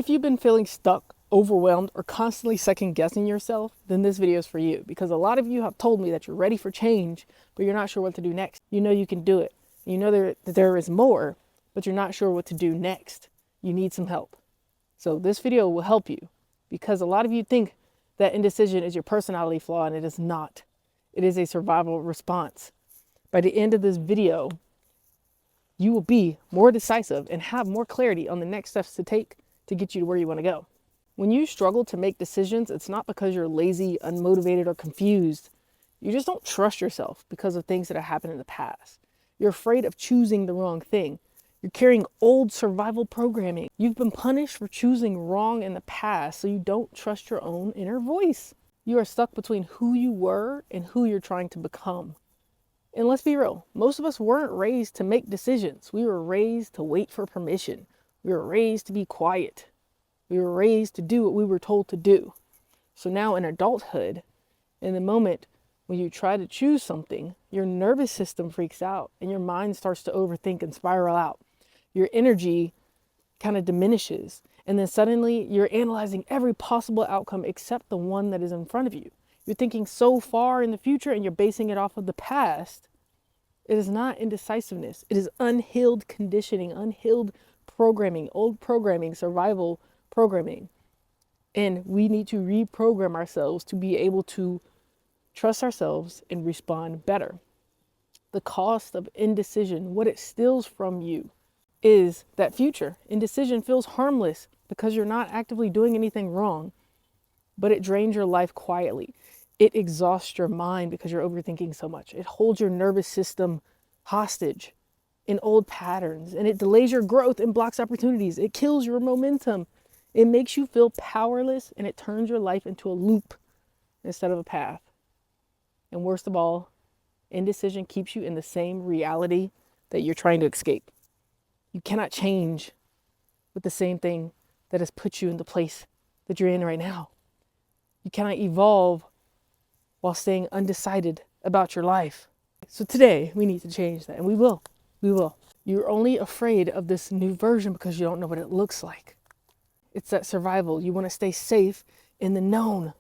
If you've been feeling stuck, overwhelmed, or constantly second guessing yourself, then this video is for you, because a lot of you have told me that you're ready for change, but you're not sure what to do next. You know you can do it. You know that there is more, but you're not sure what to do next. You need some help. So this video will help you, because a lot of you think that indecision is your personality flaw, and it is not. It is a survival response. By the end of this video, you will be more decisive and have more clarity on the next steps to take to get you to where you want to go. When you struggle to make decisions, it's not because you're lazy, unmotivated, or confused. You just don't trust yourself because of things that have happened in the past. You're afraid of choosing the wrong thing. You're carrying old survival programming. You've been punished for choosing wrong in the past, so you don't trust your own inner voice. You are stuck between who you were and who you're trying to become. And let's be real, most of us weren't raised to make decisions. We were raised to wait for permission. We were raised to be quiet. We were raised to do what we were told to do. So now in adulthood, in the moment when you try to choose something, your nervous system freaks out and your mind starts to overthink and spiral out. Your energy kind of diminishes. And then suddenly you're analyzing every possible outcome except the one that is in front of you. You're thinking so far in the future and you're basing it off of the past. It is not indecisiveness. It is unhealed conditioning, unhealed programming, old programming, survival programming. And we need to reprogram ourselves to be able to trust ourselves and respond better. The cost of indecision, what it steals from you, is that future. Indecision feels harmless because you're not actively doing anything wrong, but it drains your life quietly. It exhausts your mind because you're overthinking so much. It holds your nervous system hostage in old patterns, and it delays your growth and blocks opportunities. It kills your momentum. It makes you feel powerless, and it turns your life into a loop instead of a path. And worst of all, indecision keeps you in the same reality that you're trying to escape. You cannot change with the same thing that has put you in the place that you're in right now. You cannot evolve while staying undecided about your life. So today we need to change that, and we will. You're only afraid of this new version because you don't know what it looks like. It's that survival. You want to stay safe in the known.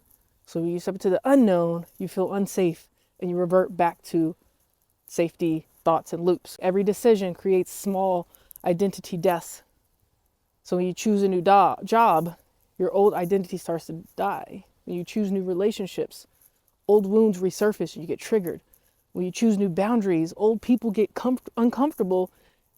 So when you step into the unknown, you feel unsafe and you revert back to safety thoughts and loops. Every decision creates small identity deaths. So when you choose a new job, your old identity starts to die. When you choose new relationships, old wounds resurface and you get triggered. When you choose new boundaries, old people get uncomfortable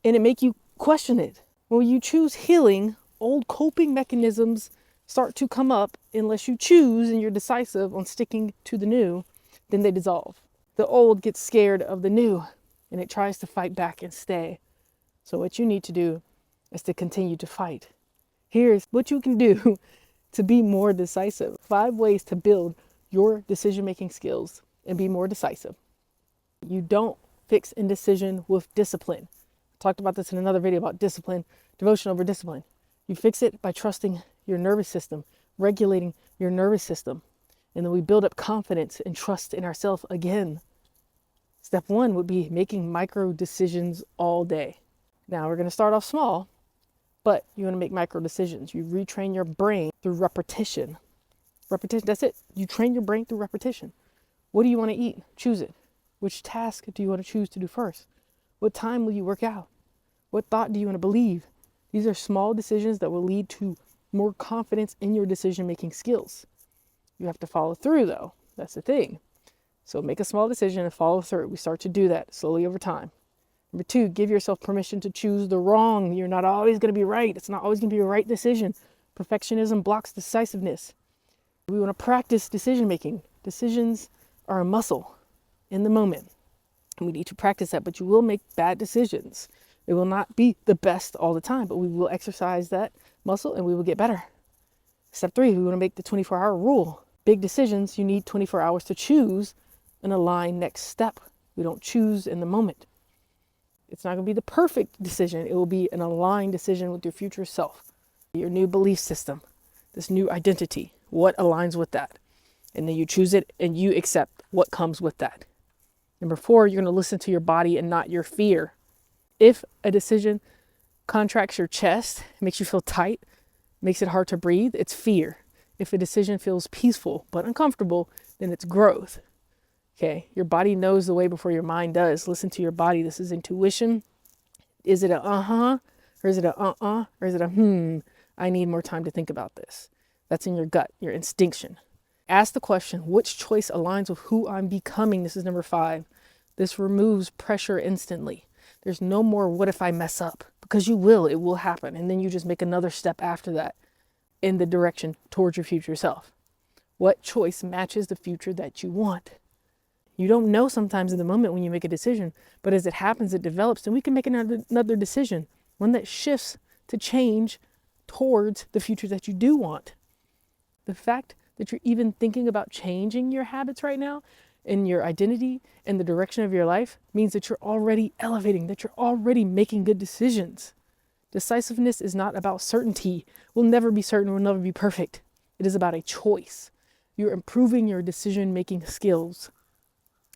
and it make you question it. When you choose healing, old coping mechanisms start to come up unless you choose and you're decisive on sticking to the new, then they dissolve. The old gets scared of the new and it tries to fight back and stay. So what you need to do is to continue to fight. Here's what you can do to be more decisive. 5 ways to build your decision-making skills and be more decisive. You don't fix indecision with discipline. I talked about this in another video about discipline, devotion over discipline. You fix it by trusting your nervous system, regulating your nervous system. And then we build up confidence and trust in ourselves again. Step 1 would be making micro decisions all day. Now we're going to start off small, but you want to make micro decisions. You retrain your brain through repetition. Repetition, that's it. You train your brain through repetition. What do you want to eat? Choose it. Which task do you want to choose to do first? What time will you work out? What thought do you want to believe? These are small decisions that will lead to more confidence in your decision-making skills. You have to follow through though. That's the thing. So make a small decision and follow through. We start to do that slowly over time. Number 2, give yourself permission to choose the wrong. You're not always going to be right. It's not always going to be a right decision. Perfectionism blocks decisiveness. We want to practice decision-making. Decisions are a muscle in the moment. And we need to practice that, but you will make bad decisions. It will not be the best all the time, but we will exercise that muscle and we will get better. Step 3, we want to make the 24-hour rule. Big decisions, you need 24 hours to choose an aligned next step. We don't choose in the moment. It's not going to be the perfect decision. It will be an aligned decision with your future self, your new belief system, this new identity, what aligns with that. And then you choose it and you accept what comes with that. Number 4, you're going to listen to your body and not your fear. If a decision contracts your chest, makes you feel tight, makes it hard to breathe, it's fear. If a decision feels peaceful but uncomfortable, then it's growth. Okay, your body knows the way before your mind does. Listen to your body. This is intuition. Is it a uh-huh? Or is it a uh-uh? Or is it a I need more time to think about this? That's in your gut, your instinction. Ask the question, which choice aligns with who I'm becoming? This is number 5. This removes pressure instantly. There's no more what if I mess up? Because you will, it will happen. And then you just make another step after that in the direction towards your future self. What choice matches the future that you want? You don't know sometimes in the moment when you make a decision, but as it happens, it develops, and we can make another decision, one that shifts to change towards the future that you do want. The fact that you're even thinking about changing your habits right now and your identity and the direction of your life means that you're already elevating, that you're already making good decisions. Decisiveness is not about certainty. We'll never be certain, we'll never be perfect. It is about a choice. You're improving your decision-making skills.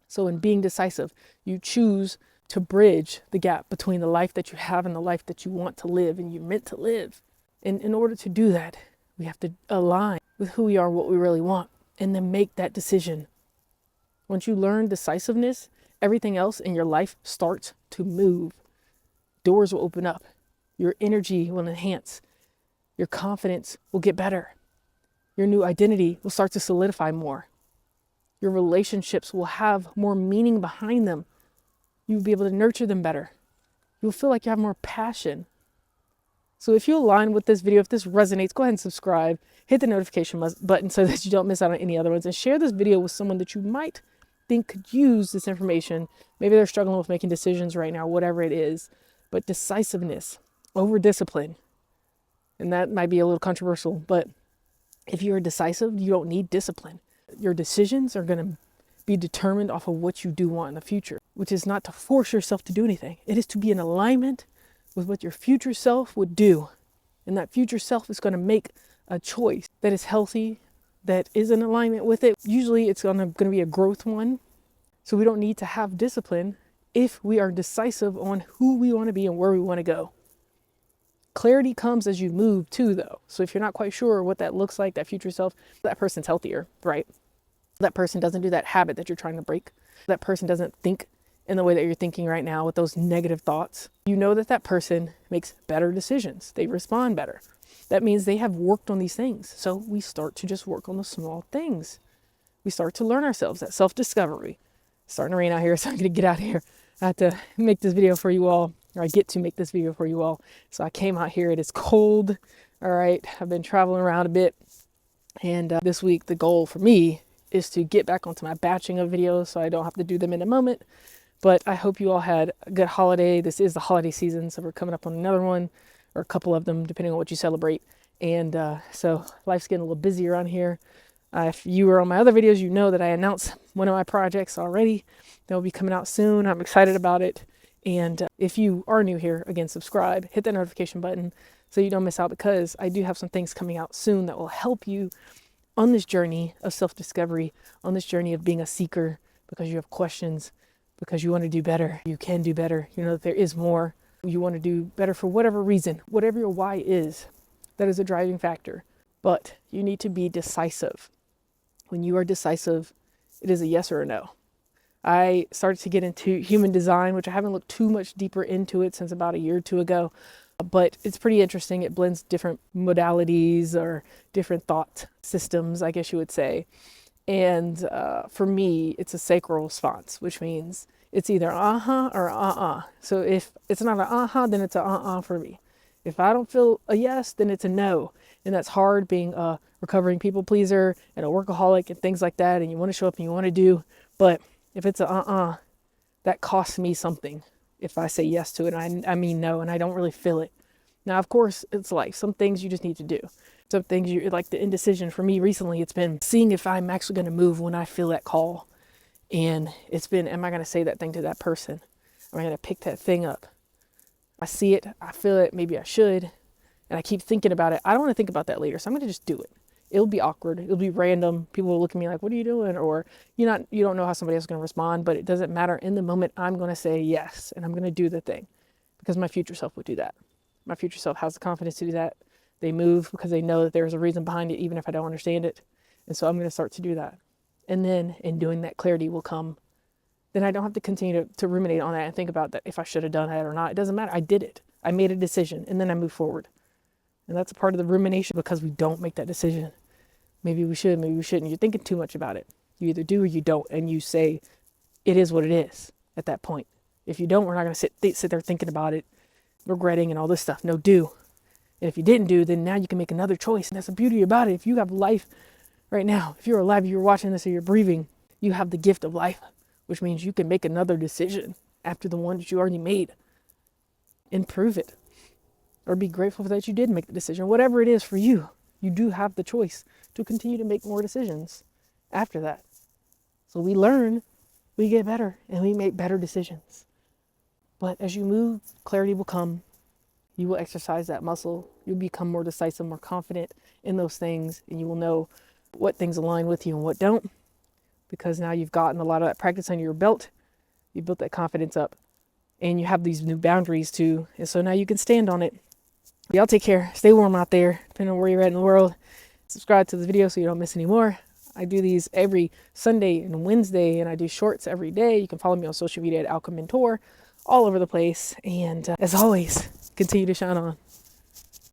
So in being decisive, you choose to bridge the gap between the life that you have and the life that you want to live and you're meant to live. And in order to do that, we have to align with who we are, what we really want, and then make that decision. Once you learn decisiveness, everything else in your life starts to move. Doors will open up. Your energy will enhance. Your confidence will get better. Your new identity will start to solidify more. Your relationships will have more meaning behind them. You'll be able to nurture them better. You'll feel like you have more passion. So if you align with this video, if this resonates, go ahead and subscribe. Hit the notification button so that you don't miss out on any other ones. And share this video with someone that you might think could use this information. Maybe they're struggling with making decisions right now, whatever it is. But decisiveness over discipline. And that might be a little controversial, but if you're decisive, you don't need discipline. Your decisions are going to be determined off of what you do want in the future, which is not to force yourself to do anything. It is to be in alignment with what your future self would do. And that future self is going to make a choice that is healthy, that is in alignment with it. Usually it's going to be a growth one. So we don't need to have discipline if we are decisive on who we want to be and where we want to go. Clarity comes as you move too, though. So if you're not quite sure what that looks like, that future self, that person's healthier, right? That person doesn't do that habit that you're trying to break. That person doesn't think in the way that you're thinking right now with those negative thoughts. You know that that person makes better decisions. They respond better. That means they have worked on these things. So we start to just work on the small things. We start to learn ourselves, that self-discovery. It's starting to rain out here, so I'm going to get out of here. I have to make this video for you all, or I get to make this video for you all. So I came out here. It is cold. All right. I've been traveling around a bit. And this week, the goal for me is to get back onto my batching of videos so I don't have to do them in a moment. But I hope you all had a good holiday. This is the holiday season, so we're coming up on another one, or a couple of them, depending on what you celebrate. And so life's getting a little busy around here. If you were on my other videos, you know that I announced one of my projects already. They'll be coming out soon. I'm excited about it. And if you are new here, again, subscribe, hit that notification button so you don't miss out, because I do have some things coming out soon that will help you on this journey of self-discovery, on this journey of being a seeker, because you have questions, because you want to do better. You can do better. You know that there is more. You want to do better for whatever reason, whatever your why is, that is a driving factor. But you need to be decisive. When you are decisive, it is a yes or a no. I started to get into human design, which I haven't looked too much deeper into it since about a year or two ago, but it's pretty interesting. It blends different modalities or different thought systems, I guess you would say. And for me, it's a sacral response, which means it's either uh-huh or uh-uh. So if it's not an uh-huh, then it's an uh-uh for me. If I don't feel a yes, then it's a no. And that's hard, being a recovering people pleaser and a workaholic and things like that. And you want to show up and you want to do. But if it's a that costs me something. If I say yes to it, I mean no, and I don't really feel it. Now, of course, it's like some things you just need to do. Some things you like, the indecision for me recently, it's been seeing if I'm actually going to move when I feel that call. And it's been, am I going to say that thing to that person? Am I going to pick that thing up? I see it, I feel it, maybe I should. And I keep thinking about it. I don't want to think about that later, so I'm going to just do it. It'll be awkward. It'll be random. People will look at me like, what are you doing? Or you don't know how somebody else is going to respond, but it doesn't matter. In the moment, I'm going to say yes, and I'm going to do the thing because my future self would do that. My future self has the confidence to do that. They move because they know that there's a reason behind it, even if I don't understand it. And so I'm going to start to do that. And then in doing that, clarity will come. Then I don't have to continue to ruminate on that and think about that if I should have done that or not. It doesn't matter. I did it. I made a decision, and then I move forward. And that's a part of the rumination because we don't make that decision. Maybe we should, maybe we shouldn't. You're thinking too much about it. You either do or you don't, and you say, it is what it is at that point. If you don't, we're not going to sit there thinking about it, regretting and all this stuff. No, do. And if you didn't do, then now you can make another choice. And that's the beauty about it. If you have life right now, if you're alive, you're watching this or you're breathing, you have the gift of life, which means you can make another decision after the one that you already made. Improve it. Or be grateful that you did make the decision. Whatever it is for you, you do have the choice to continue to make more decisions after that. So we learn, we get better, and we make better decisions. But as you move, clarity will come. You will exercise that muscle. You'll become more decisive, more confident in those things, and you will know what things align with you and what don't, because now you've gotten a lot of that practice under your belt. You built that confidence up, and you have these new boundaries too, and so now you can stand on it. Y'all take care. Stay warm out there, depending on where you're at in the world. Subscribe to the video so you don't miss any more. I do these every Sunday and Wednesday, and I do shorts every day. You can follow me on social media at Alchemy Mentor, all over the place. And as always, continue to shine on.